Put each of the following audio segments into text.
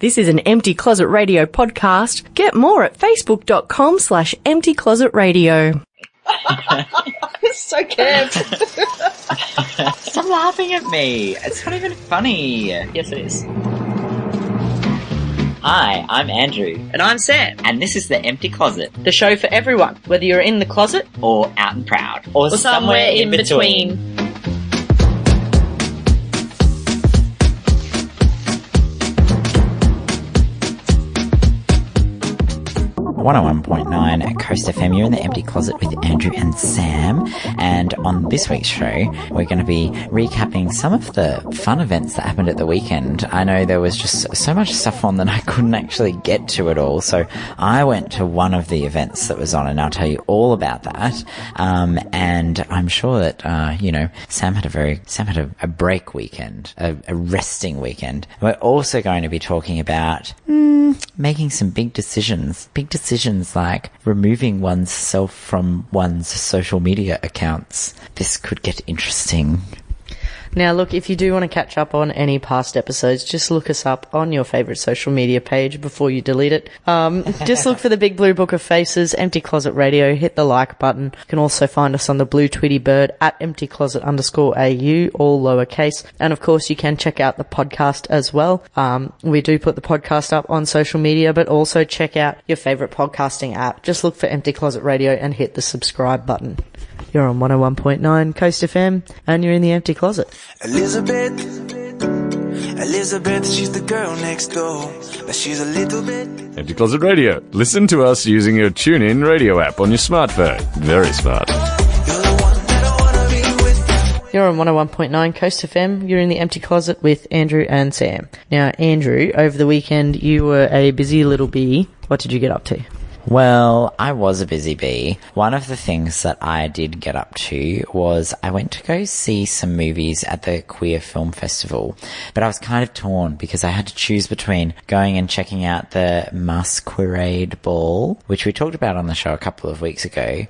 This is an Empty Closet Radio podcast. Get more at facebook.com/emptyclosetradio. It's so camp. Stop laughing at me. It's not even funny. Yes, it is. Hi, I'm Andrew. And I'm Sam. And this is The Empty Closet. The show for everyone, whether you're in the closet Or out and proud. or somewhere in between. 101.9 at Coast FM. You're in the Empty Closet with Andrew and Sam. And on this week's show, we're going to be recapping some of the fun events that happened at the weekend. I know there was just so much stuff on that I couldn't actually get to it all. So I went to one of the events that was on, and I'll tell you all about that. And I'm sure that, Sam had a break weekend, a resting weekend. We're also going to be talking about making some big decisions like removing oneself from one's social media accounts. This could get interesting. Now, look, if you do want to catch up on any past episodes, just look us up on your favourite social media page before you delete it. Just look for the big blue book of faces, Empty Closet Radio, hit the like button. You can also find us on the blue Tweety bird at emptycloset_AU, all lowercase. And of course, you can check out the podcast as well. We do put the podcast up on social media, but also check out your favourite podcasting app. Just look for Empty Closet Radio and hit the subscribe button. You're on 101.9 Coast FM, and you're in the Empty Closet. Elizabeth, she's the girl next door, but she's a little bit... Empty Closet Radio. Listen to us using your TuneIn radio app on your smartphone. Very smart. You're on 101.9 Coast FM. You're in the Empty Closet with Andrew and Sam. Now, Andrew, over the weekend, you were a busy little bee. What did you get up to? Well, I was a busy bee. One of the things that I did get up to was I went to go see some movies at the Queer Film Festival, but I was kind of torn because I had to choose between going and checking out the Masquerade Ball, which we talked about on the show a couple of weeks ago,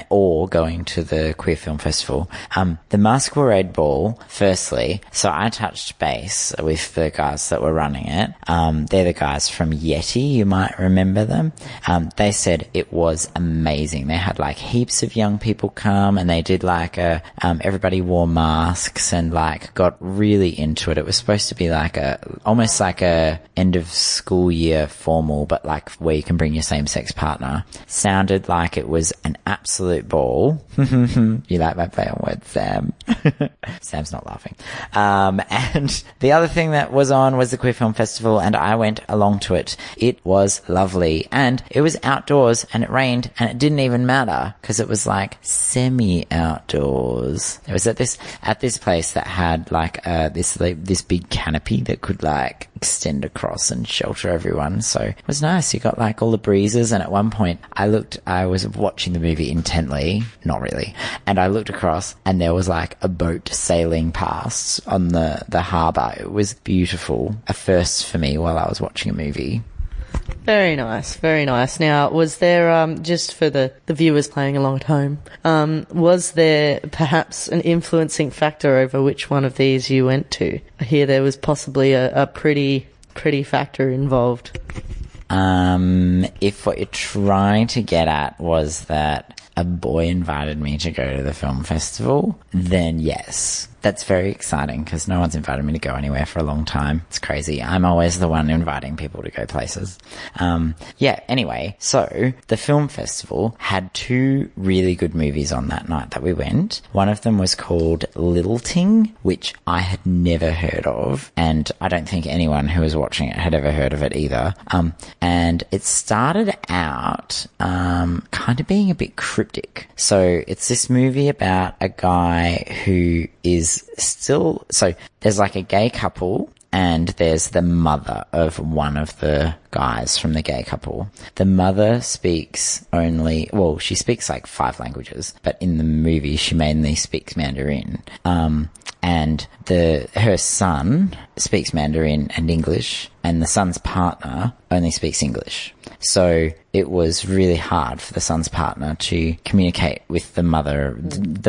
or going to the Queer Film Festival. The Masquerade Ball, firstly, so I touched base with the guys that were running it. They're the guys from Yeti, you might remember them. They said it was amazing. They had like heaps of young people come, and they did like everybody wore masks and like got really into it. It was supposed to be like almost like a end of school year formal, but like where you can bring your same sex partner. Sounded like it was an absolute ball. You like my play on words, Sam? Sam's not laughing. And the other thing that was on was the Queer Film Festival, and I went along to it. It was lovely, and it was outdoors, and it rained, and it didn't even matter because it was like semi-outdoors. It was at this place that had like this big canopy that could like extend across and shelter everyone. So it was nice. You got like all the breezes, and at one point I was watching the movie intently, not really, and I looked across and there was like a boat sailing past on the harbour. It was beautiful. A first for me while I was watching a movie. Very nice, very nice. Now, was there, just for the viewers playing along at home, was there perhaps an influencing factor over which one of these you went to? I hear there was possibly a pretty factor involved. If what you're trying to get at was that a boy invited me to go to the film festival, then yes. That's very exciting because no one's invited me to go anywhere for a long time. It's crazy. I'm always the one inviting people to go places. Anyway, so the film festival had two really good movies on that night that we went. One of them was called Little Ting, which I had never heard of, and I don't think anyone who was watching it had ever heard of it either. And it started out kind of being a bit cryptic. So it's this movie about a guy who is so there's like a gay couple, and there's the mother of one of the guys from the gay couple. The mother speaks she speaks like 5 languages, but in the movie she mainly speaks Mandarin. And her son speaks Mandarin and English, and the son's partner only speaks English. So it was really hard for the son's partner to communicate with the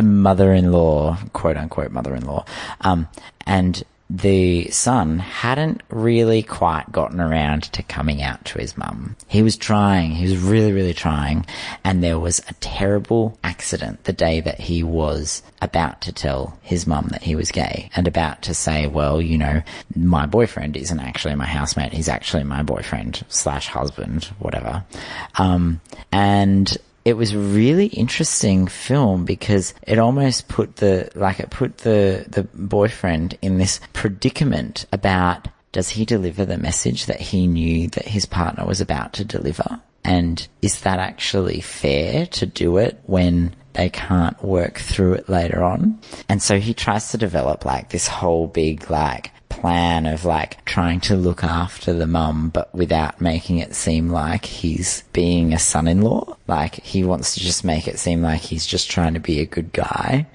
mother-in-law, quote-unquote mother-in-law. And the son hadn't really quite gotten around to coming out to his mum. He was trying. He was really, really trying. And there was a terrible accident the day that he was about to tell his mum that he was gay and about to say, well, you know, my boyfriend isn't actually my housemate. He's actually my boyfriend / husband, whatever. And it was a really interesting film because it almost put the boyfriend in this predicament about, does he deliver the message that he knew that his partner was about to deliver? And is that actually fair to do it when they can't work through it later on? And so he tries to develop like this whole big like plan of like trying to look after the mum, but without making it seem like he's being a son-in-law. Like he wants to just make it seem like he's just trying to be a good guy.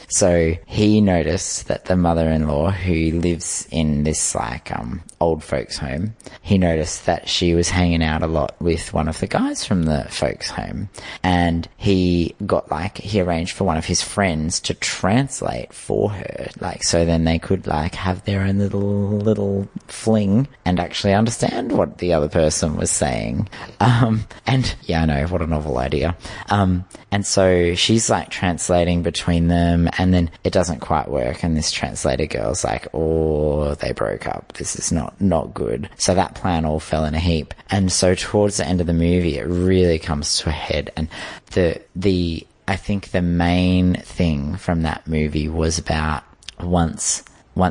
So he noticed that the mother-in-law, who lives in this like old folks home, he noticed that she was hanging out a lot with one of the guys from the folks home, and he arranged for one of his friends to translate for her, like so then they could like have their own little fling and actually understand what the other person was saying. And yeah, I know, what a novel idea. And so she's like translating between them, and then it doesn't quite work, and this translator girl's like, oh, they broke up, this is not good. So that plan all fell in a heap. And so towards the end of the movie it really comes to a head, and I think the main thing from that movie was about once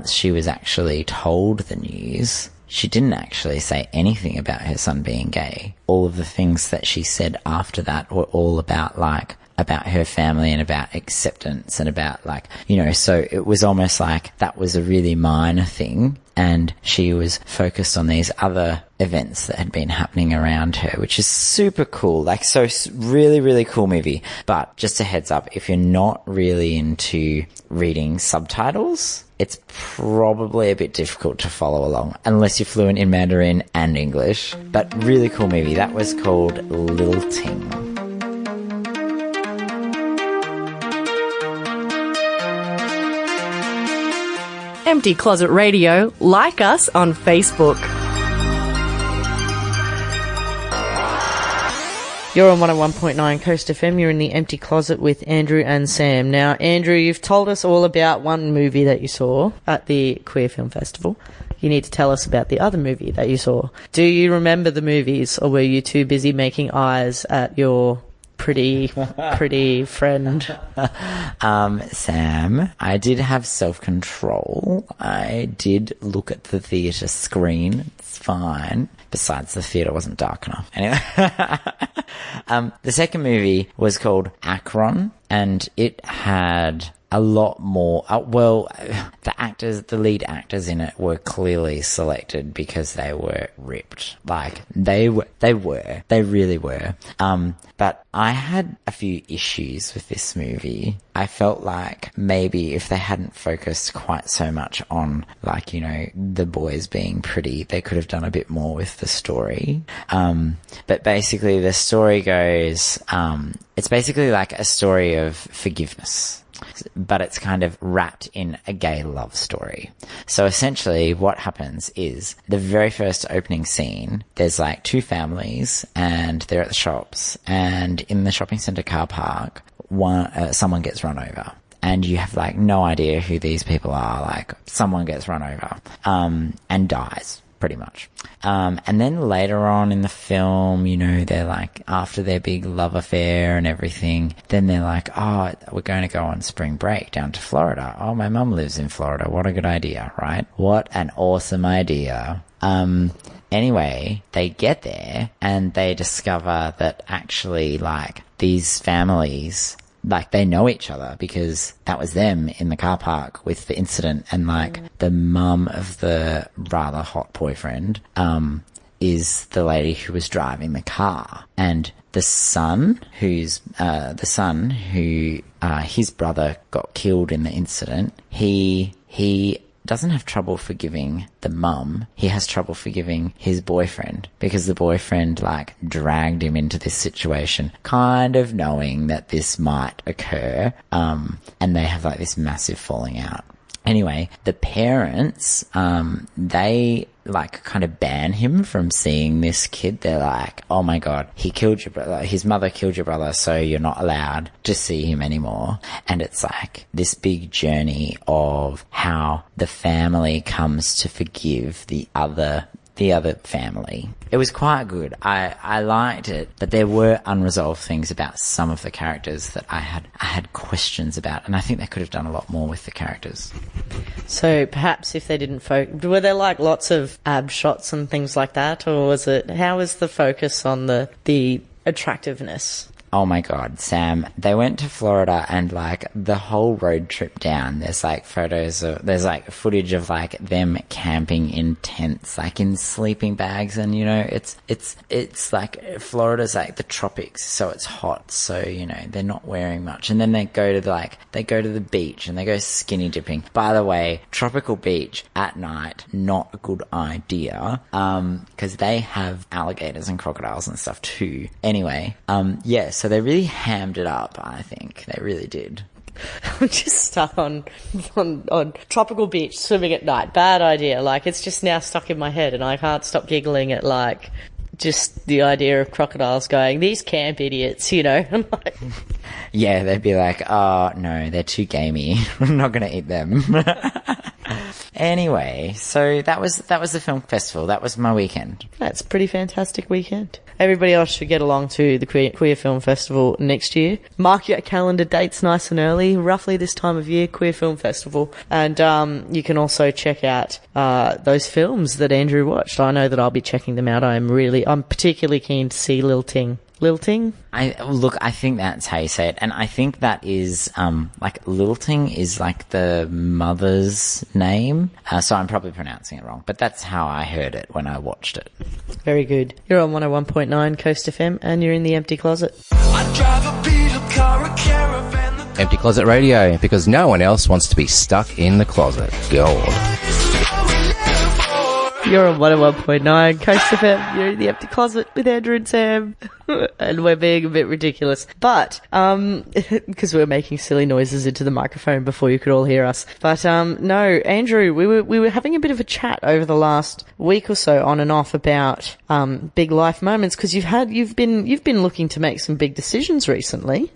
she was actually told the news, she didn't actually say anything about her son being gay. All of the things that she said after that were all about her family and about acceptance and about like, you know, so it was almost like that was a really minor thing, and she was focused on these other events that had been happening around her, which is super cool. Like, so really, really cool movie. But just a heads up, if you're not really into reading subtitles, it's probably a bit difficult to follow along unless you're fluent in Mandarin and English. But really cool movie. That was called Little Ting. Empty Closet Radio. Like us on Facebook. You're on 101.9 Coast FM. You're in the Empty Closet with Andrew and Sam. Now, Andrew, you've told us all about one movie that you saw at the Queer Film Festival. You need to tell us about the other movie that you saw. Do you remember the movies, or were you too busy making eyes at your pretty friend? Sam, I did have self-control. I did look at the theatre screen. It's fine. Besides, the theatre wasn't dark enough. Anyway. The second movie was called Akron, and it had a lot more, the lead actors in it were clearly selected because they were ripped. Like, they really were. But I had a few issues with this movie. I felt like maybe if they hadn't focused quite so much on, like, you know, the boys being pretty, they could have done a bit more with the story. But basically the story goes, it's basically like a story of forgiveness, but it's kind of wrapped in a gay love story. So essentially what happens is the very first opening scene, there's like two families and they're at the shops, and in the shopping centre car park, someone gets run over. And you have like no idea who these people are. Like, someone gets run over, and dies, pretty much. And then later on in the film, you know, they're like, after their big love affair and everything, then they're like, oh, we're going to go on spring break down to Florida. Oh, my mum lives in Florida. What a good idea, right? What an awesome idea. Anyway, they get there and they discover that actually, like, these families, like, they know each other because that was them in the car park with the incident. And like, the mum of the rather hot boyfriend is the lady who was driving the car, and the son who his brother got killed in the incident, he doesn't have trouble forgiving the mum. He has trouble forgiving his boyfriend because the boyfriend, like, dragged him into this situation, kind of knowing that this might occur. And they have like this massive falling out. Anyway, the parents, they like kind of ban him from seeing this kid. They're like, oh my God, he killed your brother. His mother killed your brother, so you're not allowed to see him anymore. And it's like this big journey of how the family comes to forgive the other family. It was quite good. I liked it, but there were unresolved things about some of the characters that I had questions about, and I think they could have done a lot more with the characters. So perhaps if they didn't were there like lots of ab shots and things like that, or how was the focus on the attractiveness? Oh my God, Sam, they went to Florida and like the whole road trip down, there's like there's like footage of like them camping in tents, like in sleeping bags, and you know, it's like Florida's like the tropics, so it's hot, so you know, they're not wearing much. And then they go to the beach and they go skinny dipping. By the way, tropical beach at night, not a good idea, because they have alligators and crocodiles and stuff too. Anyway, yes. So they really hammed it up, I think. They really did. I'm just stuck on tropical beach swimming at night. Bad idea. Like, it's just now stuck in my head and I can't stop giggling at, like, just the idea of crocodiles going, these camp idiots, you know? I'm like... Yeah, they'd be like, oh, no, they're too gamey. I'm not going to eat them. Anyway, so that was the film festival. That was my weekend. That's a pretty fantastic weekend. Everybody else should get along to the Queer Film Festival next year. Mark your calendar dates nice and early, roughly this time of year, Queer Film Festival. And you can also check out those films that Andrew watched. I know that I'll be checking them out. I'm particularly keen to see Lilting. Lilting? I think that's how you say it. And I think that is, like, Lilting is like the mother's name. So I'm probably pronouncing it wrong. But that's how I heard it when I watched it. Very good. You're on 101.9 Coast FM and you're in the Empty Closet. I drive a beetle car, a caravan. Empty Closet Radio, because no one else wants to be stuck in the closet. Gold. You're on 101.9 Coast FM. You're in the Empty Closet with Andrew and Sam. And we're being a bit ridiculous. But, because we're making silly noises into the microphone before you could all hear us. But, no, Andrew, we were having a bit of a chat over the last week or so on and off about, big life moments, because you've been looking to make some big decisions recently.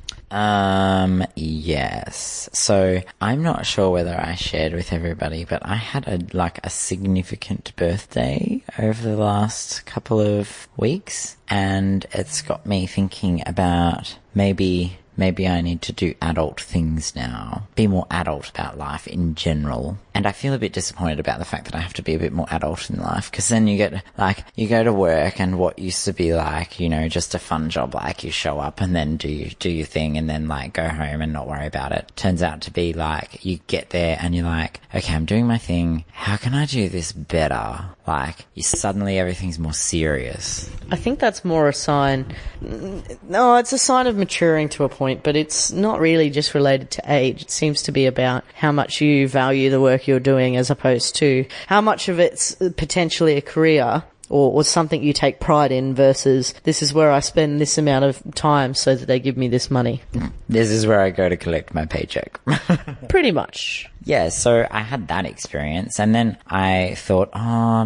Yes. So I'm not sure whether I shared with everybody, but I had a significant birthday over the last couple of weeks, and it's got me thinking about maybe I need to do adult things now. Be more adult about life in general. And I feel a bit disappointed about the fact that I have to be a bit more adult in life, because then you go to work and what used to be like, you know, just a fun job, like you show up and then do your thing and then like go home and not worry about it. Turns out to be like, you get there and you're like, okay, I'm doing my thing. How can I do this better? Like, suddenly everything's more serious. I think that's more a sign. No, it's a sign of maturing to a point, but it's not really just related to age. It seems to be about how much you value the work you're doing as opposed to how much of it's potentially a career or something you take pride in versus this is where I spend this amount of time so that they give me this money. This is where I go to collect my paycheck. Pretty much. Yeah, so I had that experience, and then I thought,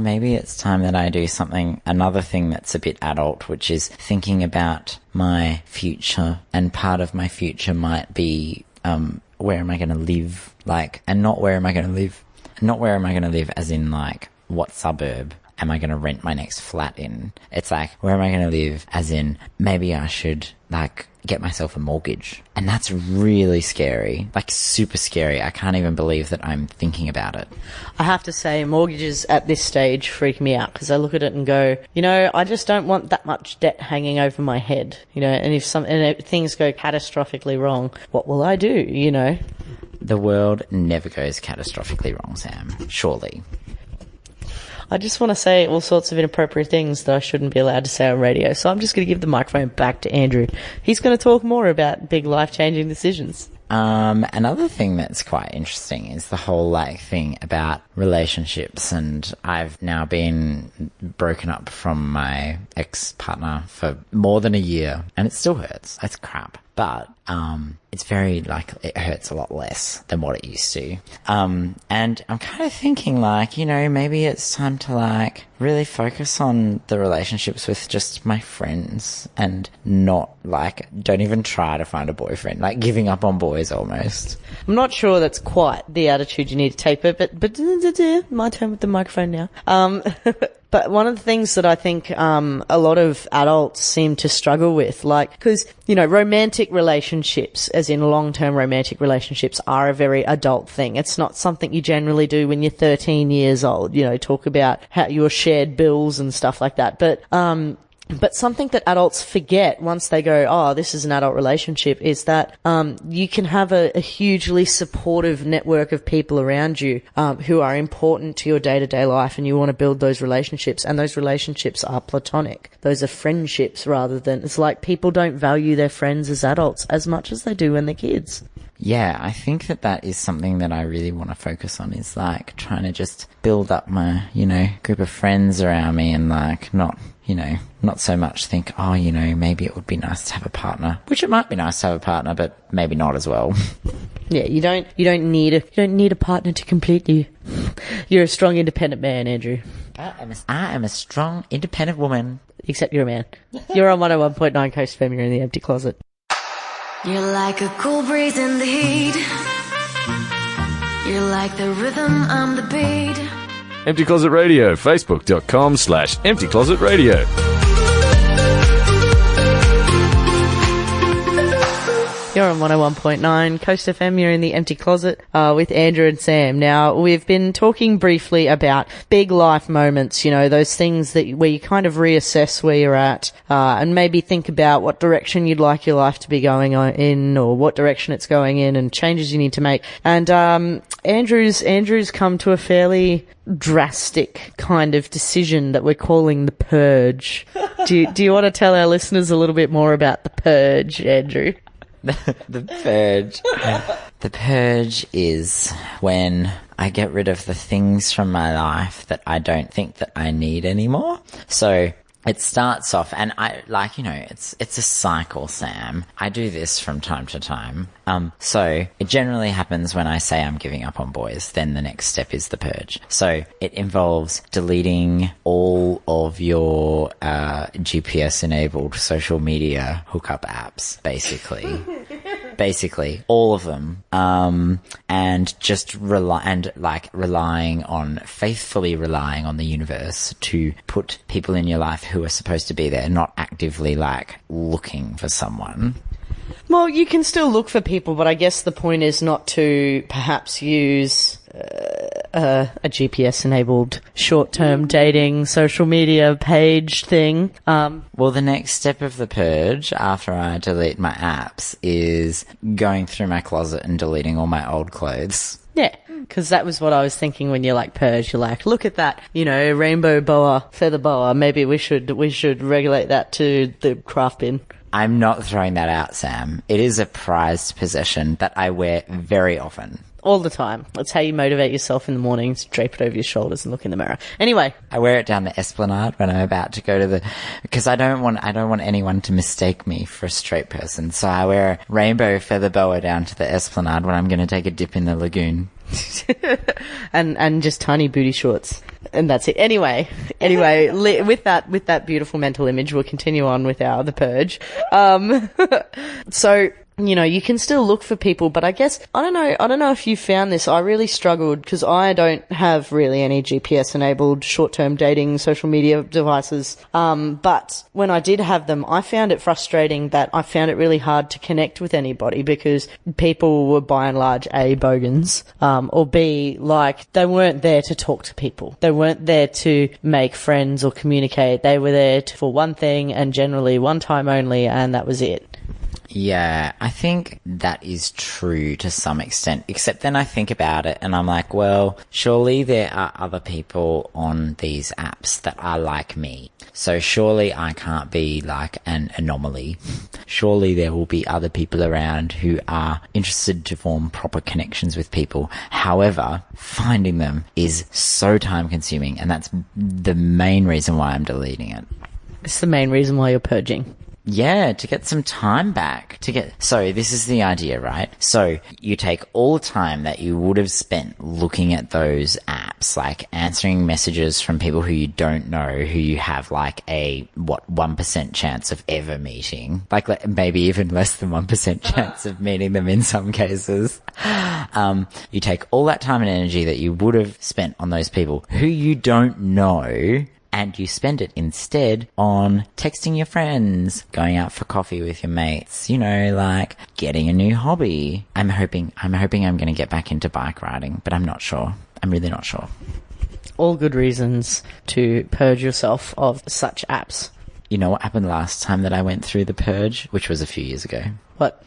maybe it's time that I do another thing that's a bit adult, which is thinking about my future, and part of my future might be, where am I going to live, and not where am I going to live as in, what suburb am I going to rent my next flat in? It's like, where am I going to live as in, maybe I should, get myself a mortgage. And that's really scary, super scary. I can't even believe that I'm thinking about it. I have to say, mortgages at this stage freak me out because I look at it and go, I just don't want that much debt hanging over my head, and if things go catastrophically wrong, what will I do, The world never goes catastrophically wrong, Sam. Surely. I just want to say all sorts of inappropriate things that I shouldn't be allowed to say on radio, so I'm just going to give the microphone back to Andrew. He's going to talk more about big life-changing decisions. Another thing that's quite interesting is the whole thing about relationships, and I've now been broken up from my ex-partner for more than a year, and it still hurts. It's crap. But it's very, like, it hurts a lot less than what it used to. And I'm kind of thinking, like, you know, maybe it's time to, like, really focus on the relationships with just my friends and not, like, don't even try to find a boyfriend. Like, giving up on boys almost. I'm not sure that's quite the attitude you need to take, but my turn with the microphone now. But one of the things that I think a lot of adults seem to struggle with, like, because, you know, romantic relationships, as in long-term romantic relationships, are a very adult thing. It's not something you generally do when you're 13 years old, you know, talk about how your shared bills and stuff like that. But something that adults forget once they go, oh, this is an adult relationship, is that you can have a hugely supportive network of people around you who are important to your day-to-day life, and you want to build those relationships. And those relationships are platonic. Those are friendships rather than... It's like people don't value their friends as adults as much as they do when they're kids. Yeah, I think that is something that I really want to focus on, is, like, trying to just build up my, you know, group of friends around me and, like, not so much think, oh, you know, maybe it would be nice to have a partner, which it might be nice to have a partner, but maybe not as well. Yeah, you don't need a partner to complete you. You're a strong, independent man, Andrew. I am a strong, independent woman. Except you're a man. You're on 101.9 Coast FM, you're in the empty closet. You're like a cool breeze in the heat. You're like the rhythm, I'm the beat. Empty Closet Radio, facebook.com/Empty Closet Radio. You're on 101.9 Coast FM. You're in the empty closet with Andrew and Sam. Now, we've been talking briefly about big life moments, you know, those things that where you kind of reassess where you're at and maybe think about what direction you'd like your life to be going in, or what direction it's going in, and changes you need to make. And Andrew's come to a fairly drastic kind of decision that we're calling the Purge. Do you want to tell our listeners a little bit more about the Purge, Andrew? The Purge. The Purge is when I get rid of the things from my life that I don't think that I need anymore. So it starts off, and I, like, you know, it's a cycle, Sam. I do this from time to time. So it generally happens when I say I'm giving up on boys, then the next step is the Purge. So it involves deleting all of your GPS-enabled social media hookup apps, basically. Basically, all of them, and just faithfully relying on the universe to put people in your life who are supposed to be there, not actively, like, looking for someone. Well, you can still look for people, but I guess the point is not to perhaps use a GPS-enabled short-term dating social media page thing. Well, the next step of the Purge, after I delete my apps, is going through my closet and deleting all my old clothes. Yeah, because that was what I was thinking when you're like Purge. You're like, look at that, you know, rainbow boa, feather boa. Maybe we should regulate that to the craft bin. I'm not throwing that out, Sam. It is a prized possession that I wear very often. All the time. That's how you motivate yourself in the mornings. Drape it over your shoulders and look in the mirror. Anyway. I wear it down the Esplanade when I'm about to go to because I don't want anyone to mistake me for a straight person. So I wear a rainbow feather boa down to the Esplanade when I'm going to take a dip in the lagoon. and just tiny booty shorts. And that's it. Anyway, with that beautiful mental image, we'll continue on with the Purge. So, you know, you can still look for people, but I guess, I don't know if you found this. I really struggled because I don't have really any GPS enabled short-term dating social media devices. But when I did have them, I found it frustrating that I found it really hard to connect with anybody because people were by and large A, bogans, or B, like, they weren't there to talk to people. They weren't there to make friends or communicate. They were there for one thing and generally one time only, and that was it. Yeah, I think that is true to some extent, except then I think about it and I'm like, well, surely there are other people on these apps that are like me. So surely I can't be like an anomaly. Surely there will be other people around who are interested to form proper connections with people. However, finding them is so time consuming, and that's the main reason why I'm deleting it. It's the main reason why you're purging. Yeah, to get some time back. So this is the idea, right? So you take all the time that you would have spent looking at those apps, like answering messages from people who you don't know, who you have like a, 1% chance of ever meeting. Like maybe even less than 1% chance of meeting them in some cases. You take all that time and energy that you would have spent on those people who you don't know, and you spend it instead on texting your friends, going out for coffee with your mates, like getting a new hobby. I'm hoping I'm going to get back into bike riding, but I'm not sure. I'm really not sure. All good reasons to purge yourself of such apps. You know what happened last time that I went through the purge, which was a few years ago? What?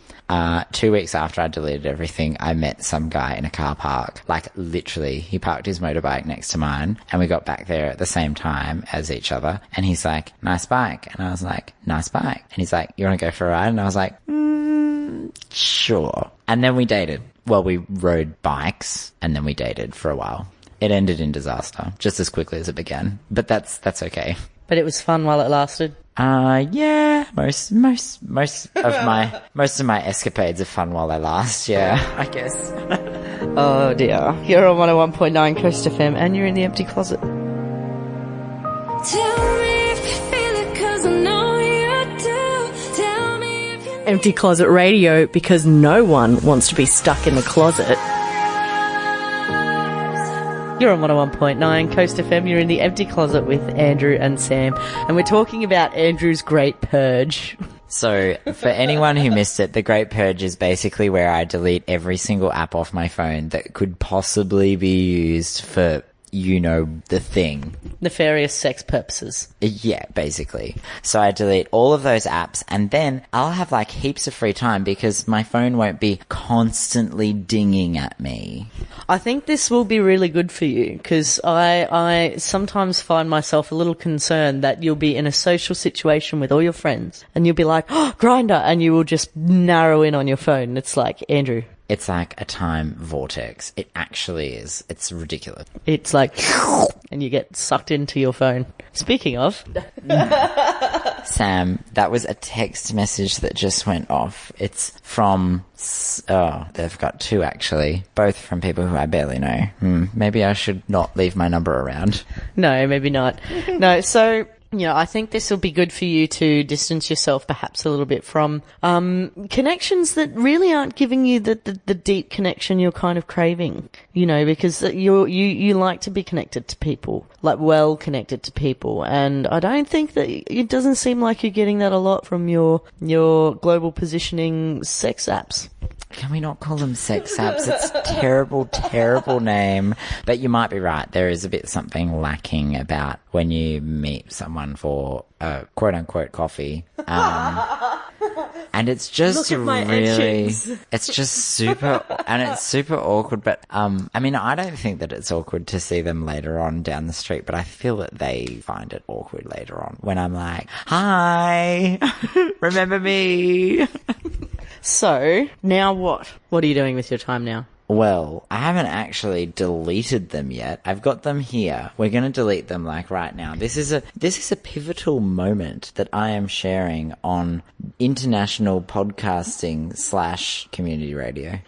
2 weeks after I deleted everything, I met some guy in a car park. Like, literally, he parked his motorbike next to mine, and we got back there at the same time as each other. And he's like, nice bike. And I was like, nice bike. And he's like, you want to go for a ride? And I was like, sure. And then we dated. Well, we rode bikes, and then we dated for a while. It ended in disaster, just as quickly as it began. But that's okay. But it was fun while it lasted. Yeah, most of my escapades are fun while they last, yeah, I guess. Oh dear. You're on 101.9 Coast FM and you're in the empty closet. Tell me if you feel it, 'cause I know you do. Tell me if you Empty Closet Radio, because no one wants to be stuck in the closet. You're on 101.9 Coast FM. You're in the empty closet with Andrew and Sam, and we're talking about Andrew's Great Purge. So, for anyone who missed it, the Great Purge is basically where I delete every single app off my phone that could possibly be used for, the thing. Nefarious sex purposes. Yeah, basically. So I delete all of those apps, and then I'll have like heaps of free time because my phone won't be constantly dinging at me. I think this will be really good for you, because I sometimes find myself a little concerned that you'll be in a social situation with all your friends and you'll be like, oh, Grindr, and you will just narrow in on your phone. It's like, Andrew. It's like a time vortex. It actually is. It's ridiculous. It's like, and you get sucked into your phone. Speaking of. Sam, that was a text message that just went off. It's from, they've got two actually, both from people who I barely know. Maybe I should not leave my number around. No, maybe not. No, so, I think this will be good for you to distance yourself perhaps a little bit from connections that really aren't giving you the deep connection you're kind of craving, because you like to be connected to people, like well connected to people. And I don't think that it doesn't seem like you're getting that a lot from your global positioning sex apps. Can we not call them sex apps? It's a terrible, terrible name. But you might be right. There is a bit something lacking about when you meet someone for a quote-unquote coffee. And it's just it's just super, and it's super awkward. But, I don't think that it's awkward to see them later on down the street, but I feel that they find it awkward later on when I'm like, hi, remember me? So, now what? What are you doing with your time now? Well, I haven't actually deleted them yet. I've got them here. We're going to delete them like right now. This is a pivotal moment that I am sharing on international podcasting / community radio.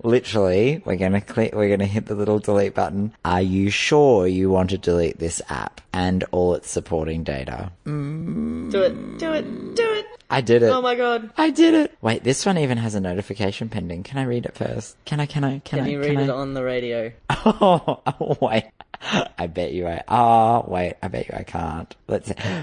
Literally, we're going to hit the little delete button. Are you sure you want to delete this app and all its supporting data? Do it. I did it. Oh my god. I did it. Wait, this one even has a notification pending. Can I read it first? Can you read it on the radio? Oh, wait. I bet you I can't.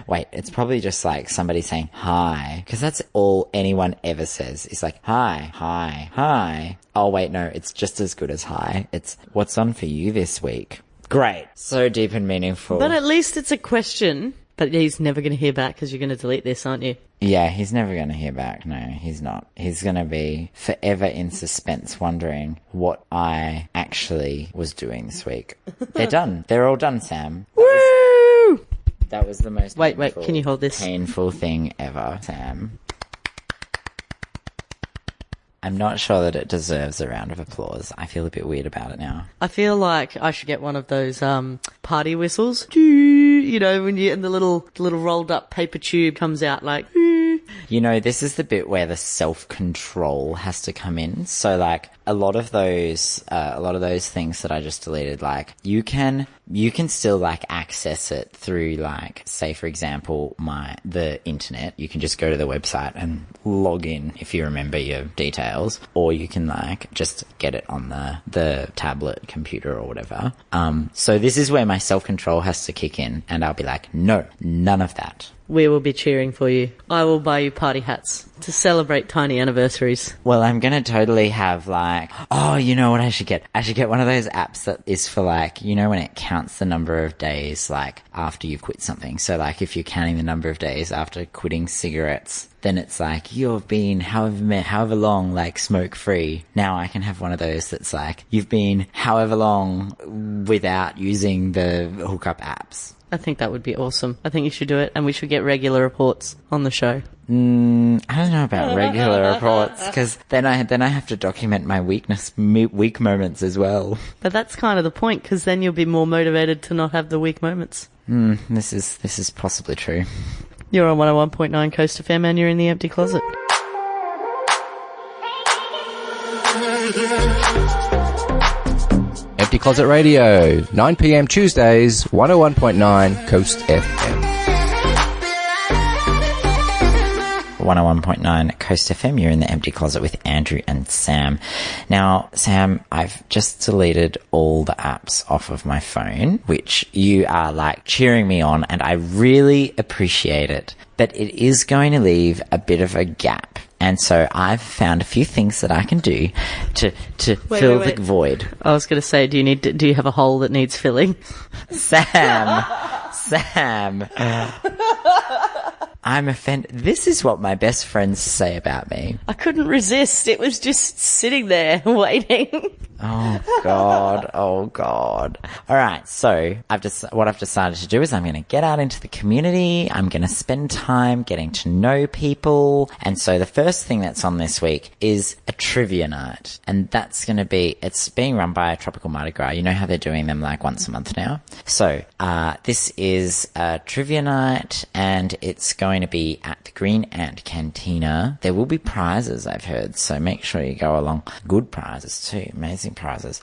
Wait, it's probably just like somebody saying hi, because that's all anyone ever says. It's like, hi. Oh, wait, no, it's just as good as hi. It's, what's on for you this week? Great. So deep and meaningful. But at least it's a question. But he's never going to hear back because you're going to delete this, aren't you? Yeah, he's never going to hear back. No, he's not. He's going to be forever in suspense, wondering what I actually was doing this week. They're done. They're all done, Sam. Woo! That was the most Wait, can you hold this? Painful thing ever, Sam. I'm not sure that it deserves a round of applause. I feel a bit weird about it now. I feel like I should get one of those party whistles. You know, when you and the little rolled up paper tube comes out like. You know, this is the bit where the self-control has to come in. So, like, a lot of those things that I just deleted, like, you can still, like, access it through, like, say, for example, the internet. You can just go to the website and log in if you remember your details, or you can, like, just get it on the tablet, computer, or whatever. So this is where my self-control has to kick in, and I'll be like, no, none of that. We will be cheering for you. I will buy you party hats to celebrate tiny anniversaries. Well, I'm gonna totally have, like, oh, you know what I should get? I should get one of those apps that is for, like, you know, when it counts the number of days, like, after you've quit something. So, like, if you're counting the number of days after quitting cigarettes, then it's like, you've been however long, like, smoke-free. Now I can have one of those that's like, you've been however long without using the hookup apps. I think that would be awesome. I think you should do it, and we should get regular reports on the show. I don't know about regular reports, because then I have to document my weak moments as well. But that's kind of the point, because then you'll be more motivated to not have the weak moments. This is possibly true. You're on 101.9 Coast FM, and you're in the empty closet. Empty Closet Radio, 9 p.m. Tuesdays, 101.9 Coast FM. 101.9 Coast FM, you're in the empty closet with Andrew and Sam. Now, Sam, I've just deleted all the apps off of my phone, which you are, like, cheering me on, and I really appreciate it. But it is going to leave a bit of a gap. And so I've found a few things that I can do to fill the void. I was going to say, do you have a hole that needs filling? Sam, I'm offended. This is what my best friends say about me. I couldn't resist. It was just sitting there waiting. Oh God. All right. So what I've decided to do is I'm going to get out into the community. I'm going to spend time getting to know people. And so the first thing that's on this week is a trivia night. And that's going to be, it's being run by Tropical Mardi Gras. You know how they're doing them like once a month now. So, this is a trivia night, and it's going to be at the Green Ant Cantina. There will be prizes, I've heard. So make sure you go along. Good prizes too. Amazing prizes.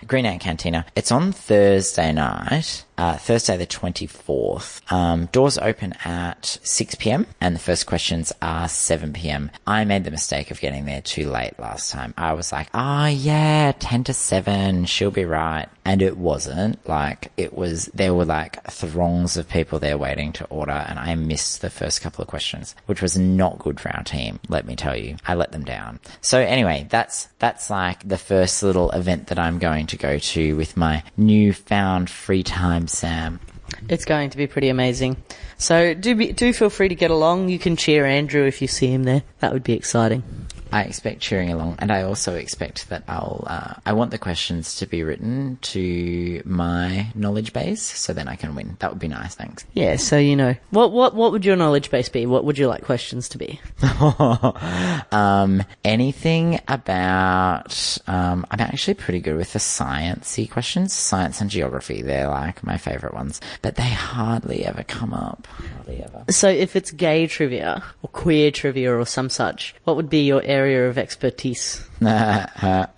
Green Ant Cantina. It's on Thursday night. Thursday the 24th. Doors open at 6 p.m. and the first questions are 7 p.m. I made the mistake of getting there too late last time. I was like, yeah, 10 to 7, she'll be right. And it wasn't. Like, there were like throngs of people there waiting to order, and I missed the first couple of questions, which was not good for our team, let me tell you. I let them down. So anyway, that's like the first little event that I'm going to go to with my newfound free time, Sam. It's going to be pretty amazing. So do feel free to get along. You can cheer Andrew if you see him there. That would be exciting. I expect cheering along, and I also expect that I want the questions to be written to my knowledge base, so then I can win. That would be nice, thanks. Yeah, so you know. What would your knowledge base be? What would you like questions to be? Anything about, I'm actually pretty good with the sciencey questions. Science and geography, they're like my favourite ones, but they hardly ever come up. Hardly ever. So if it's gay trivia, or queer trivia, or some such, what would be your area of expertise? Well,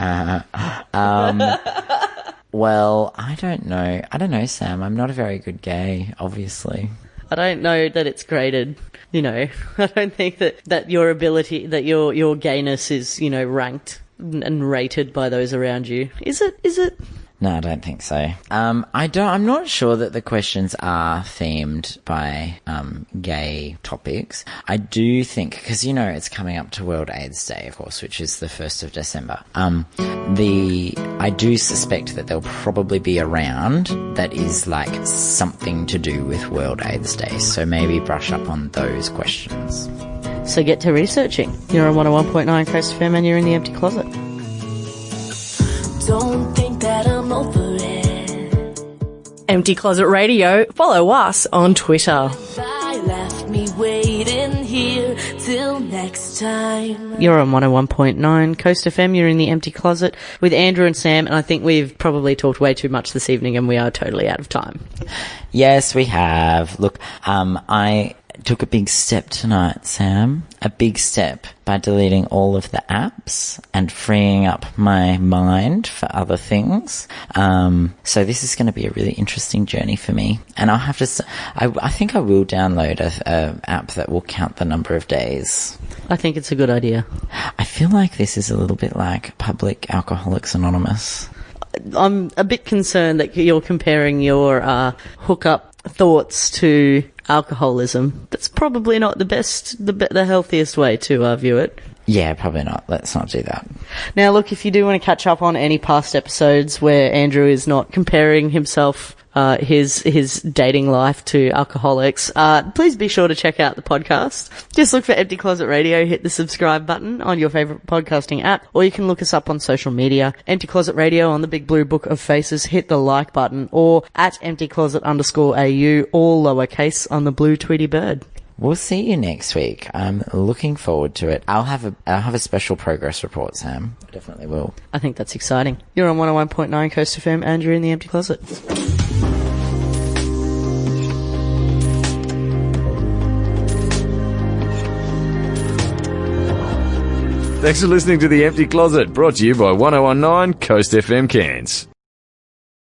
I don't know, Sam. I'm not a very good gay, obviously. I don't know that it's graded, you know. I don't think that your ability, that your gayness is, you know, ranked and rated by those around you. Is it? No, I don't think so. I'm not sure that the questions are themed by, gay topics. I do think, because, it's coming up to World AIDS Day, of course, which is the 1st of December. I do suspect that there'll probably be a round that is like something to do with World AIDS Day. So maybe brush up on those questions. So get to researching. You're on 101.9 Coast FM and you're in the empty closet. Don't think that I'm over it. Empty Closet Radio. Follow us on Twitter. I left me waiting here till next time. You're on 101.9 Coast FM. You're in the empty closet with Andrew and Sam, and I think we've probably talked way too much this evening and we are totally out of time. Yes, we have. Look, I took a big step tonight, Sam. A big step by deleting all of the apps and freeing up my mind for other things. So this is going to be a really interesting journey for me. And I'll have to, I think I will download a app that will count the number of days. I think it's a good idea. I feel like this is a little bit like Public Alcoholics Anonymous. I'm a bit concerned that you're comparing your hookup thoughts to alcoholism. That's probably not the healthiest way to view it. Yeah, probably not. Let's not do that. Now, look, if you do want to catch up on any past episodes where Andrew is not comparing himself, his dating life to alcoholics, please be sure to check out the podcast. Just look for Empty Closet Radio, hit the subscribe button on your favourite podcasting app, or you can look us up on social media. Empty Closet Radio on the Big Blue Book of Faces, hit the like button, or at emptycloset_AU, all lowercase on the blue Tweety Bird. We'll see you next week. I'm looking forward to it. I'll have a special progress report, Sam. I definitely will. I think that's exciting. You're on 101.9 Coast FM and you're in the Empty Closet. Thanks for listening to The Empty Closet, brought to you by 1019 Coast FM Cairns.